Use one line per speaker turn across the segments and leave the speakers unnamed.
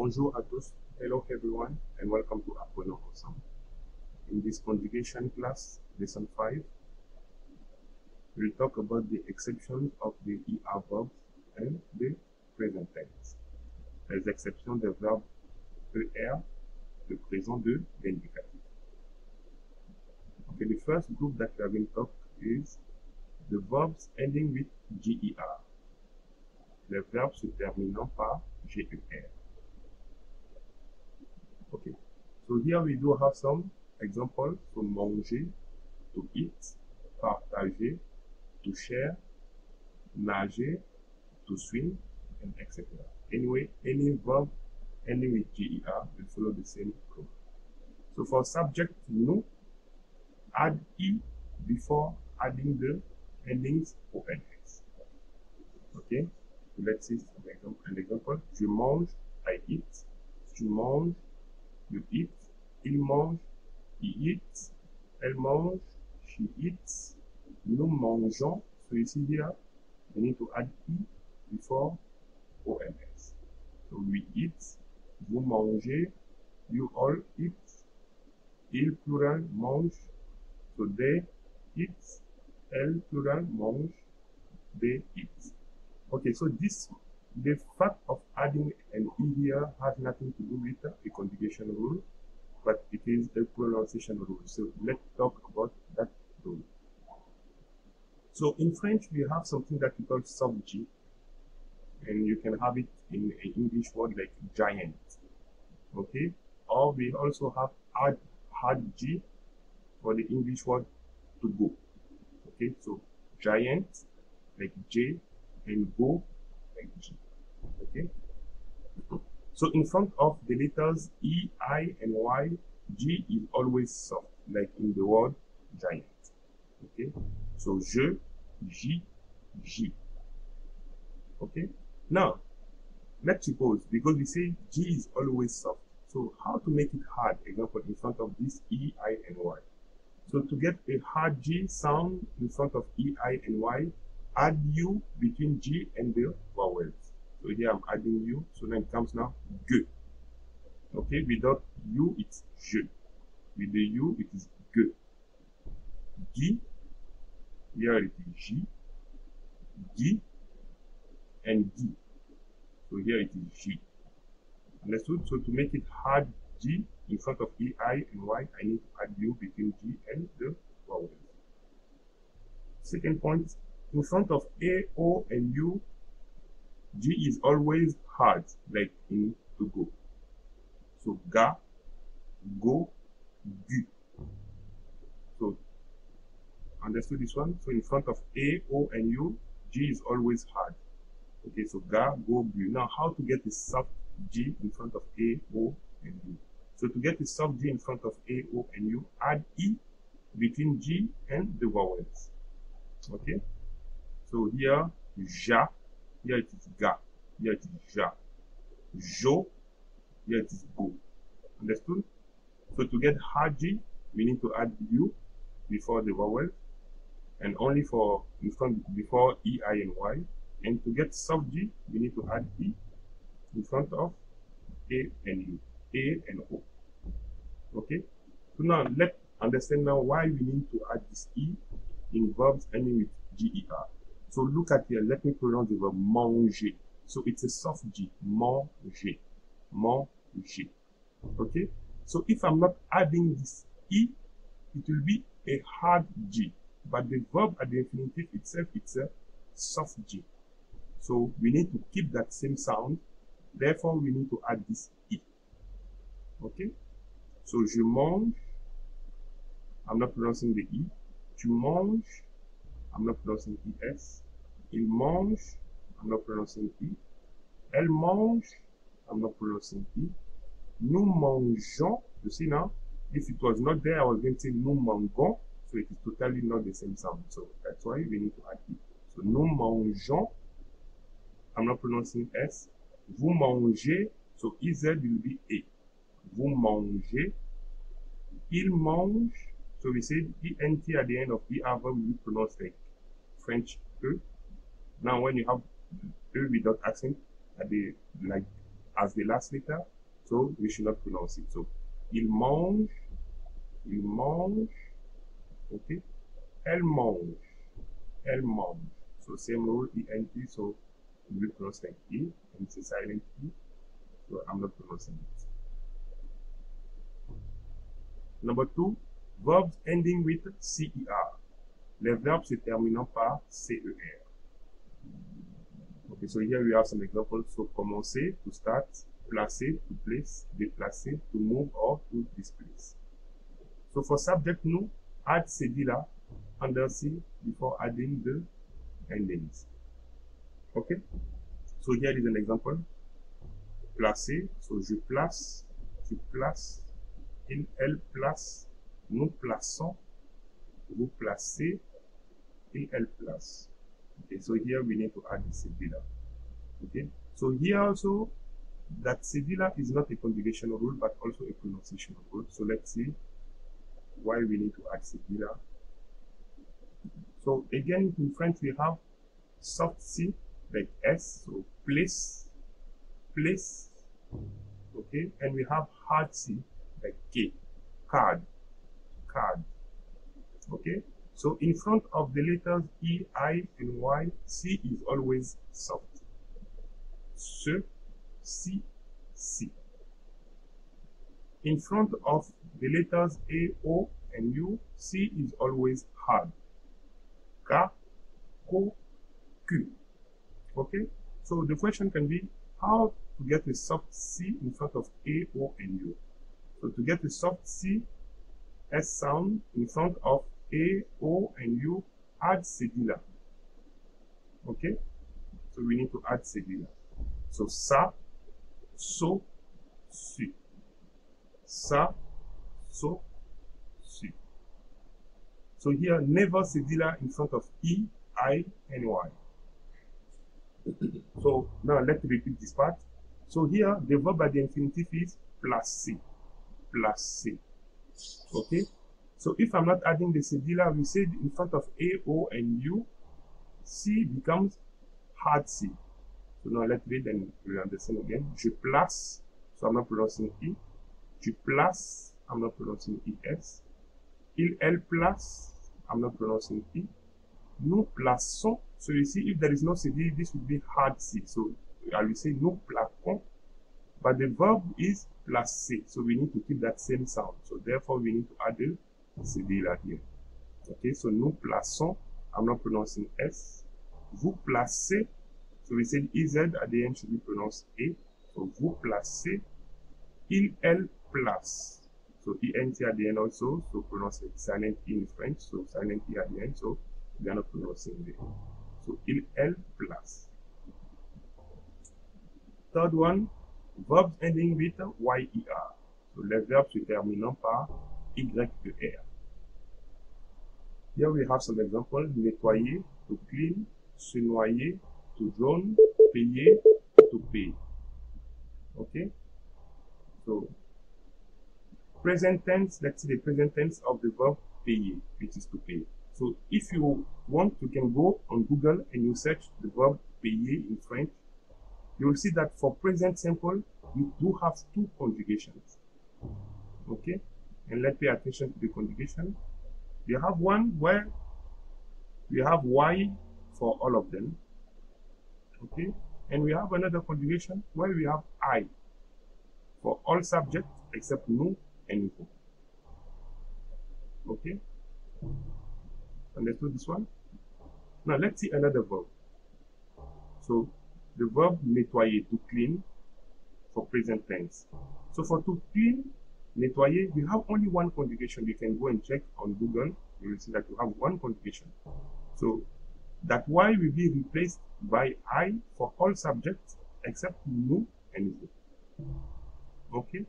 Bonjour à tous. Hello everyone and welcome to Apprenons Ensemble. In this conjugation class, lesson 5, we'll talk about the exceptions of the ER verbs and the present tense. Les exceptions des verbes ER, le présent de l'indicatif. Okay, the first group that we are going to talk is the verbs ending with GER. Les verbes se terminant par GER. Okay, so here we do have some examples from manger, to eat, partager, to share, nager, to swim, and etc. Anyway, any verb ending with GER will follow the same rule. So for subject nous, add E before adding the endings ONS. Okay, so let's see an example. Je mange, I eat. Tu manges, you eat. Il mange, he eats. Elle mange, she eats. Nous mangeons. So you see here, we need to add E before ONS. So we eat, vous mangez, you all eat. Il plural mange, so they eat. Elle plural mange, they eat. Okay, so the fact of adding an E here has nothing to do with a conjugation rule, but it is a pronunciation rule. So let's talk about that rule. So in French, we have something that we call soft G, and you can have it in an English word like giant. Okay, or we also have hard G for the English word to go. Okay, so giant like J and go like G. Okay, so in front of the letters E, I, and Y, G is always soft, like in the word giant. Okay, so je, J, J. Okay, now let's suppose, because we say G is always soft, so how to make it hard? Example, in front of this E, I, and Y. So to get a hard G sound in front of E, I, and Y, add U between G and the vowels. So here I'm adding U, so then it comes now G. Okay, without U it's je. With the U it is G. G, here it is J, G, and G. So here it is J. Understood? So to make it hard G in front of E, I, and Y, I need to add U between G and the vowels. Second point, in front of A, O, and U, G is always hard, like in to go. So ga, go, gu. So understood this one? So in front of A, O, and U, G is always hard. Okay, so ga, go, gu. Now how to get the soft G in front of A, O, and U? So to get the soft G in front of A, O, and U, add E between G and the vowels. Okay, so here ja, here it is ga, here it is ja, jo, here it is go. Understood? So to get hard G, we need to add U before the vowel, and only for in front before E, I, and Y. And to get soft G, we need to add E in front of A and U, A and O. Okay, so now let's understand now why we need to add this E in verbs ending with GER. So look at here, let me pronounce the verb manger. So it's a soft G, manger, manger. Okay, so if I'm not adding this E, it will be a hard G, but the verb at the infinitive itself, it's a soft G. So we need to keep that same sound, therefore we need to add this E. Okay, so je mange, I'm not pronouncing the E. Tu manges, I'm not pronouncing ES. Il mange, I'm not pronouncing E. Elle mange, I'm not pronouncing E. Nous mangeons, you see now, if it was not there, I was going to say nous mangeons, so it is totally not the same sound. So that's why we need to add E. So nous mangeons, I'm not pronouncing S. Vous mangez, so EZ will be A. Vous mangez. Il mange, so we say ENT at the end of ER verb will be pronounced like French E. Now when you have E without accent at the like as the last letter, So we should not pronounce it. So il mange, okay? Elle mange, elle mange. So same rule, ENT, so we pronounce like E, and it's a silent E, so I'm not pronouncing it. Number 2, verbs ending with CER. Les verbes se terminant par CER. Okay, so here we have some examples. So commencer, to start, placer, to place, déplacer, to move or to displace. So for subject nous, add cedilla under C before adding the endings. Okay, so here is an example. Placer, so je place, tu places, il, elle place, nous plaçons, vous placez, il, elle place. Okay, so here we need to add the cedilla. Okay, so here also that cedilla is not a conjugation rule but also a pronunciation rule. So let's see why we need to add cedilla. So again, in French we have soft C like S, so place, place, okay, and we have hard C like K, card, card, okay. So in front of the letters E, I, and Y, C is always soft. Ce, si, si. In front of the letters A, O, and U, C is always hard. Ka, ko, Q. Okay? So the question can be how to get a soft C in front of A, O, and U. So to get a soft C, S sound in front of A, O, and U, add cedilla. Okay? So we need to add cedilla. So sa, so, su. Sa, so, su. So here, never cedilla in front of E, I, and Y. So now let's repeat this part. So here, the verb at the infinitive is placer, placer. Okay? So if I'm not adding the cedilla, we say in front of A, O, and U, C becomes hard C. So now let's read and we understand again. Je place, so I'm not pronouncing E. Tu places, I'm not pronouncing ES. Il, elle place, I'm not pronouncing E. Nous plaçons, so you see if there is no CD, this would be hard C. So I will say nous plaçons, but the verb is placer, so we need to keep that same sound. So therefore we need to add the cedilla here. Okay, so nous plaçons, I'm not pronouncing S. Vous placez, so we said EZ at the end should be pronounced A. So vous placez, il, elle place. So ENT at the end also, so pronounce it silent E in French, so silent E at the end, so we are not pronouncing it. So il, elle place. Third one, verbs ending with YER. So les verbes se terminant par YER. Here we have some examples. Nettoyer, to clean, se noyer, to drown, payer, to pay. Okay? So, present tense, let's see the present tense of the verb payer, which is to pay. So, if you want, you can go on Google and you search the verb payer in French. You will see that for present simple, we do have two conjugations. Okay? And let's pay attention to the conjugation. We have one where we have Y for all of them. Okay? And we have another conjugation where we have I for all subjects except nous and vous. Okay? Understood this one? Now let's see another verb. So the verb nettoyer, to clean, for present tense. So for to clean, nettoyer, we have only one conjugation. You can go and check on Google. You will see that you have one conjugation. So that Y will be replaced by I for all subjects except nous and vous. Okay?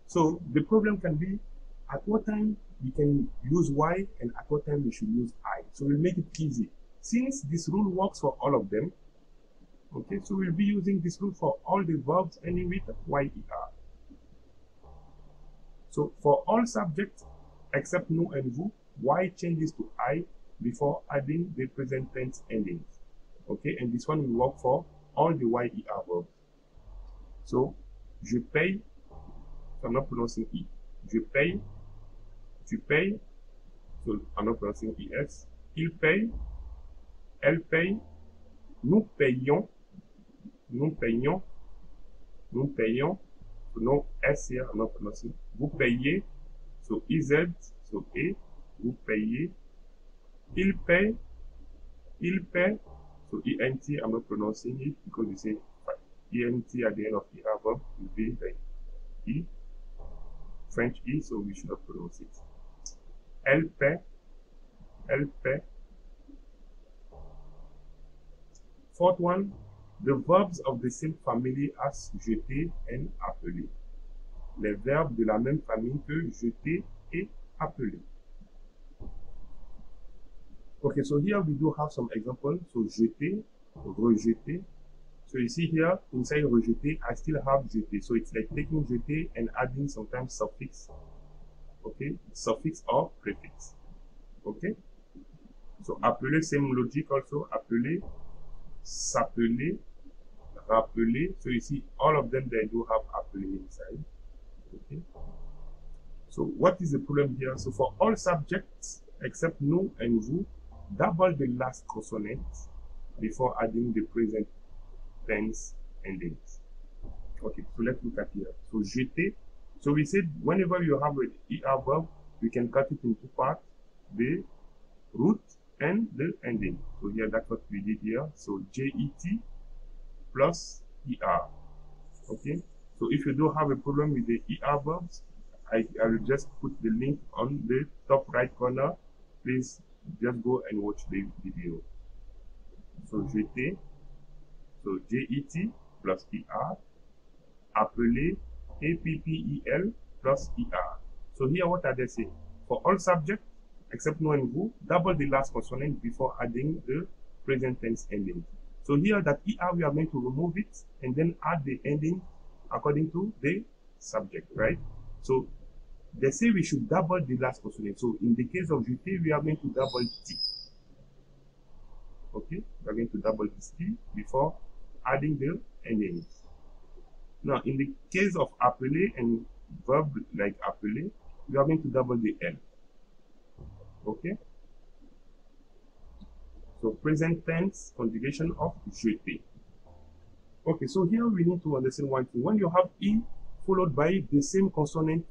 So the problem can be at what time we can use Y and at what time we should use I. So we'll make it easy. Since this rule works for all of them, okay, so we'll be using this rule for all the verbs ending with YER. So for all subjects except nous and vous, Y changes to I before adding the present tense endings. Okay, and this one will work for all the YER verbs. So, je paye, so I'm not pronouncing E. Je paye, tu payes, so I'm not pronouncing ES. Il paye, elle paye, nous payons, nous payons, nous payons, so no S here, I'm not pronouncing. Vous payez, so EZ, so E, vous payez. Il paye, so ENT, I'm not pronouncing it because you say ENT at the end of ER verb will be like E, French E, so we should not pronounce it. Elle paie, elle paie. Fourth one, the verbs of the same family as jeter and appeler. Les verbes de la même famille que jeter et appeler. Okay, so here we do have some examples. So jeter, rejeter. So you see here, inside rejeter, I still have jeter. So it's like taking jeter and adding sometimes suffix. Okay, suffix or prefix. Okay. So appeler, same logic also. Appeler, s'appeler, rappeler. So you see all of them, they do have appeler inside. Okay. So what is the problem here? So for all subjects except nous and vous, double the last consonant before adding the present tense endings. Okay, so let's look at here. So jeter. So we said whenever you have an ER verb, you can cut it into two parts, the root and the ending. So here that's what we did here. So JET plus ER. Okay. So if you do have a problem with the ER verbs, I will just put the link on the top right corner. Please just go and watch the video. So jeter, so JET plus ER, appeler, APPEL plus ER. So here what are they saying? For all subjects except nous and vous, double the last consonant before adding the present tense ending. So here that ER we are going to remove it and then add the ending according to the subject, right? So they say we should double the last consonant. So in the case of jeter, we are going to double T. Okay, we are going to double this T before adding the endings. Now, in the case of appeler and verb like appeler, we are going to double the L. Okay. So present tense conjugation of jeter. Okay, so here we need to understand one thing. When you have E followed by the same consonant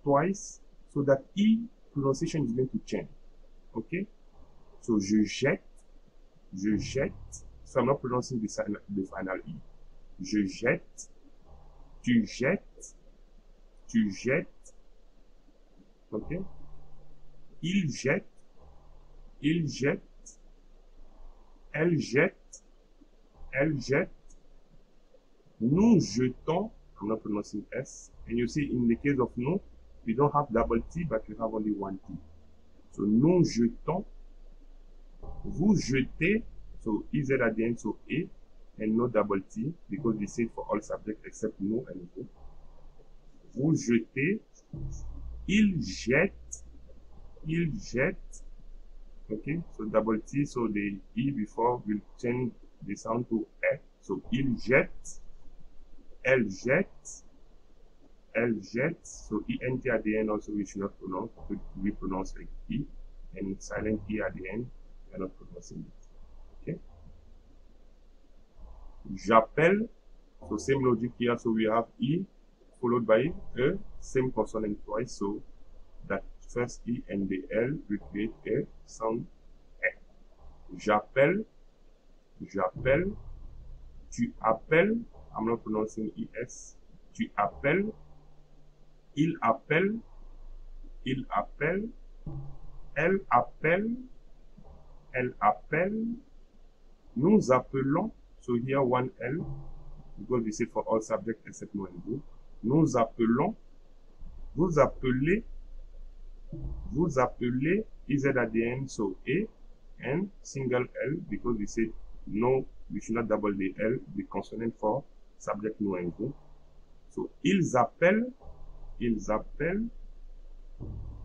twice, so that E pronunciation is going to change. Okay. So je jette. So I'm not pronouncing the final E. Je jette. Tu jettes. Okay. Il jette. Elle jette. Nous jetons. I'm not pronouncing S. And you see, in the case of nous, we don't have double T, but we have only one T. So nous jetons. Vous jetez. So EZ at the end, so A, and no double T, because we say for all subjects except nous and vous. Vous jetez. Il jette. Okay, so double T, so the E before will change the sound to E. So il jette. Elle jette. So ENT at the end also we should not pronounce, we pronounce like E, and silent E at the end, we are not pronouncing it. Okay. J'appelle, so same logic here, so we have E followed by a same consonant twice, so that first E and the L will create a sound E. J'appelle, tu appelles, I'm not pronouncing ES, tu appelles, il appelle, elle appelle, nous appelons, so here one L, because we say for all subjects except nous and vous. Nous appelons, vous appelez, EZ at the end, so A, and single L, because we say no, we should not double the L, the consonant for subject nous and vous. So ils appellent,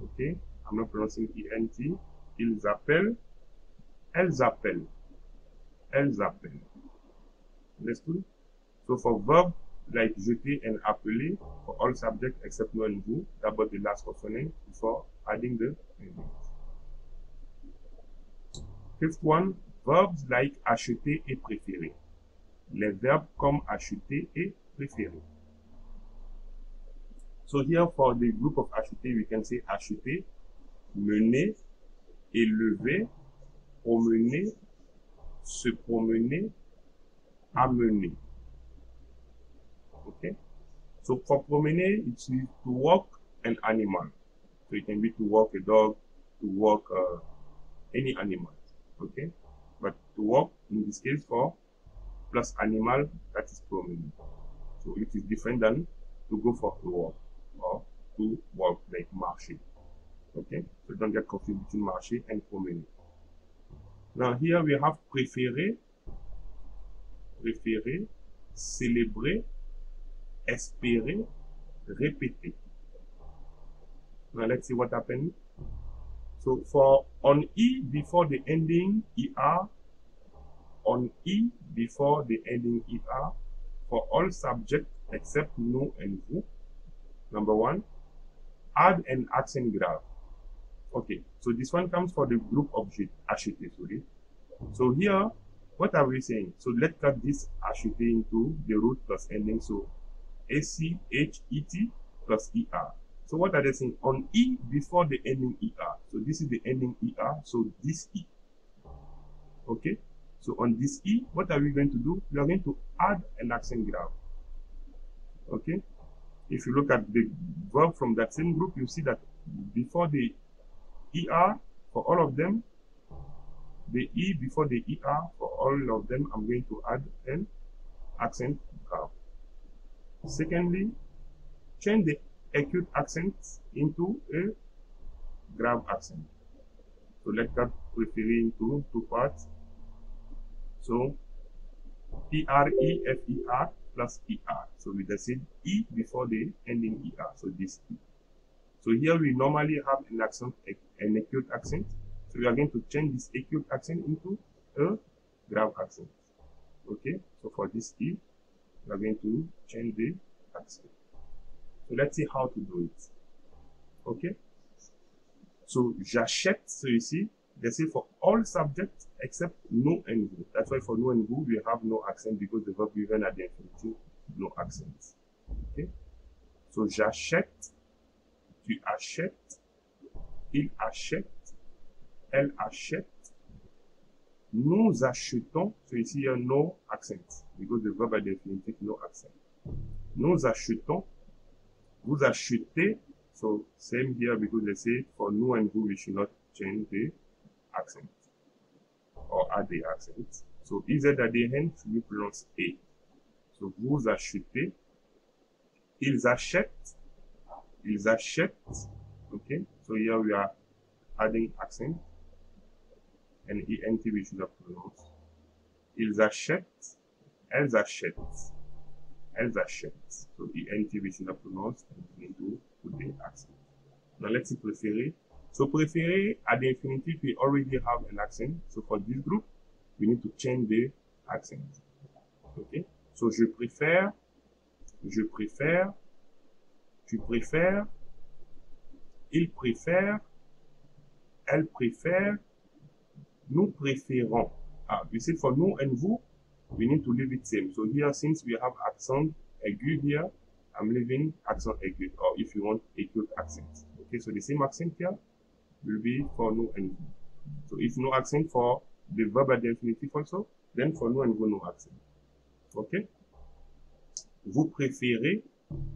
okay, I'm not pronouncing ENT, ils appellent, elles appellent. Understood? So for verb like jeter and appeler for all subjects except nous and vous, d'abord the last consonant before adding the endings. Fifth one, verbs like acheter et préférer. Les verbes comme acheter et préférer. So here for the group of acheter, we can say acheter, mener, élever, promener, se promener, amener. Okay? So for promener, it's to walk an animal. So it can be to walk a dog, to walk any animal. Okay? But to walk, in this case, for plus animal, that is promener. So it is different than to go for a walk or to walk like marcher. Okay? So don't get confused between marcher and promener. Now here we have préférer, préférer, célébrer, espérer, répéter. Now let's see what happened. So for on E before the ending ER, on E before the ending ER, for all subjects except nous and vous, number one, add an accent grave. Okay, so this one comes for the group of acheter, sorry. So here, what are we saying? So let's cut this acheter into the root plus ending, so ACHET plus ER. So what are they saying? On E before the ending ER. So this is the ending ER, so this E. Okay? So on this E, what are we going to do? We are going to add an accent grave. Okay? If you look at the verb from that same group, you see that before the ER, for all of them, the E before the ER, for all of them, I'm going to add an accent grave. Secondly, change the acute accent into a grave accent. So let's cut préférer into two parts. So PREFER plus ER. So we just said E before the ending ER. So this E. So here we normally have an accent, an acute accent. So we are going to change this acute accent into a grave accent. Okay. So for this E, we are going to change the accent. So let's see how to do it. Okay. So j'achète, so you see, they say for all subjects except nous and vous. That's why for nous and vous, we have no accent because the verb given at the infinitive, no accent. Okay. So j'achète, tu achètes, il achète, elle achète, nous achetons, so you see here no accent because the verb at the infinitive, no accent. Nous achetons, vous achetez, so same here because they say for nous and vous, we should not change the accent or add the accent. So is at the end, we pronounce A. So vous achetez, ils achètent, okay. So here we are adding accent and ENT we should have pronounced. Ils achètent, elles achètent. So ENT we should have pronounced and we need to put the accent. Now let's see préférer. So préférer at the infinitive we already have an accent. So for this group we need to change the accent. Okay. So je préfère, tu préfères, il préfère, elle préfère, nous préférons. You see for nous and vous, we need to leave it same. So here, since we have accent aigu here, I'm leaving accent aigu, or if you want acute accent. Okay, so the same accent here will be for nous and vous. So if no accent for the verb at the infinitive also, then for nous and vous, no accent. Okay. Vous préférez,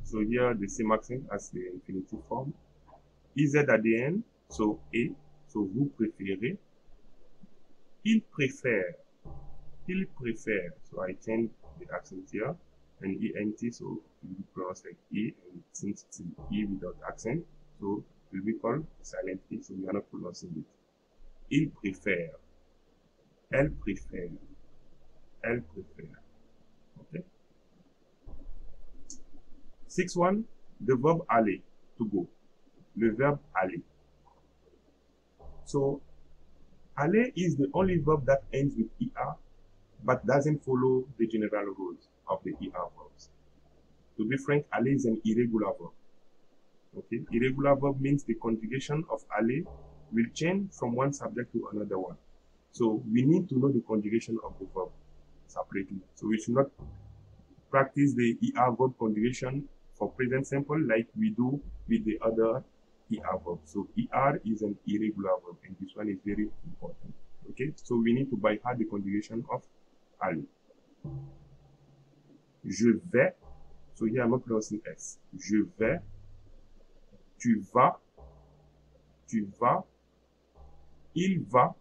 so here the same accent as the infinitive form. IZ at the end, so A, so vous préférez. Il préfère, so I change the accent here, and ENT, so it will be pronounced like E, and since it's an E without accent, so it will be called silent E, so we are not pronouncing it. Il préfère, elle préfère, okay. 6-1, the verb aller, to go, le verbe aller. So aller is the only verb that ends with ER, but doesn't follow the general rules of the ER verbs. To be frank, aller is an irregular verb. Okay, irregular verb means the conjugation of aller will change from one subject to another one. So we need to know the conjugation of the verb separately. So we should not practice the ER verb conjugation for present simple like we do with the other ER verb. So ER is an irregular verb, and this one is very important. Okay, so we need to by heart the conjugation of aller. Je vais. So here I'm not pronouncing S. Je vais. Tu vas. Tu vas. Il va.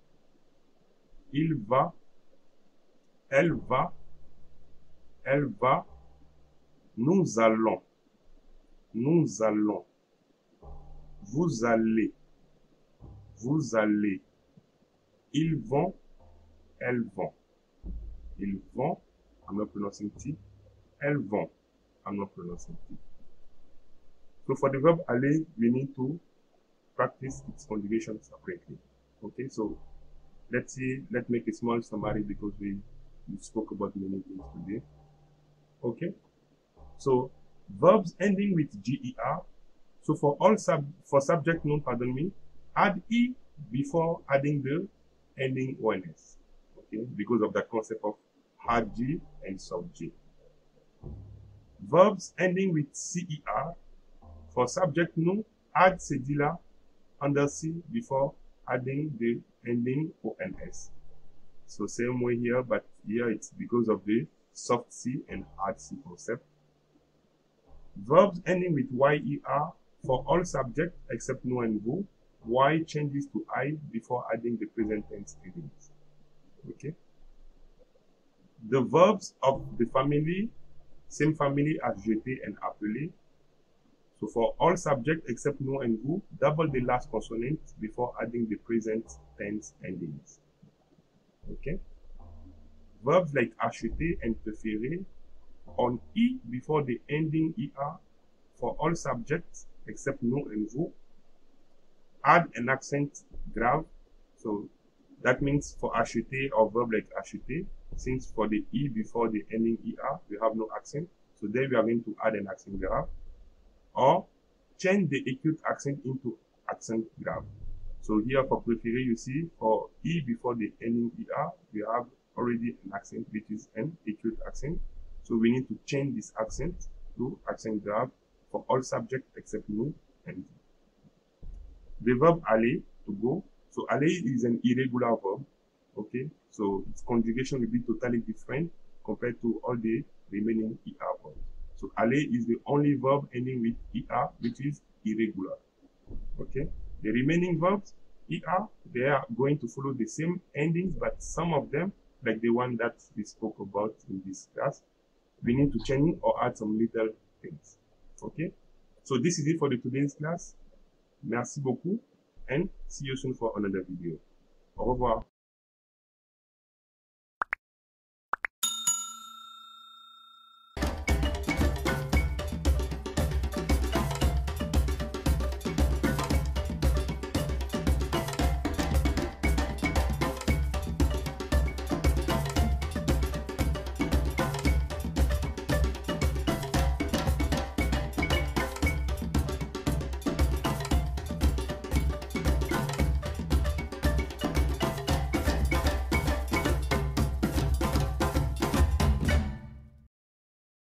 Il va. Elle va. Elle va. Nous allons. Nous allons. Vous allez. Vous allez. Ils vont. Elles vont. Ils vont. I'm not pronouncing T. Elles vont. I'm not pronouncing T. So for the verb aller, we need to practice its conjugation separately. Okay, so let's make a small summary because we spoke about many things today. Okay, so verbs ending with GER. So for all subject noun, pardon me, add E before adding the ending ONS. Okay, because of the concept of hard G and soft G. Verbs ending with CER. For subject noun, add cedilla under C before adding the ending ONS. So same way here, but here it's because of the soft C and hard C concept. Verbs ending with YER. For all subjects except nous and vous, Y changes to I before adding the present tense endings. Okay. The verbs of the family, same family as jeter and appeler. So for all subjects except nous and vous, double the last consonant before adding the present tense endings. Okay. Verbs like acheter and préférer on E before the ending ER for all subjects except nous and vous. Add an accent grave. So that means for acheter or verb like acheter, since for the E before the ending ER, we have no accent. So there we are going to add an accent grave. Or change the acute accent into accent grave. So here for préférer, you see, for E before the ending ER, we have already an accent, which is an acute accent. So we need to change this accent to accent grave for all subjects except nous and vous. The verb aller, to go. So aller is an irregular verb. Okay, so its conjugation will be totally different compared to all the remaining ER verbs. So aller is the only verb ending with ER, which is irregular. Okay, the remaining verbs, ER, they are going to follow the same endings, but some of them, like the one that we spoke about in this class, we need to change or add some little things. Okay, so this is it for the today's class. Merci beaucoup and see you soon for another video. Au revoir.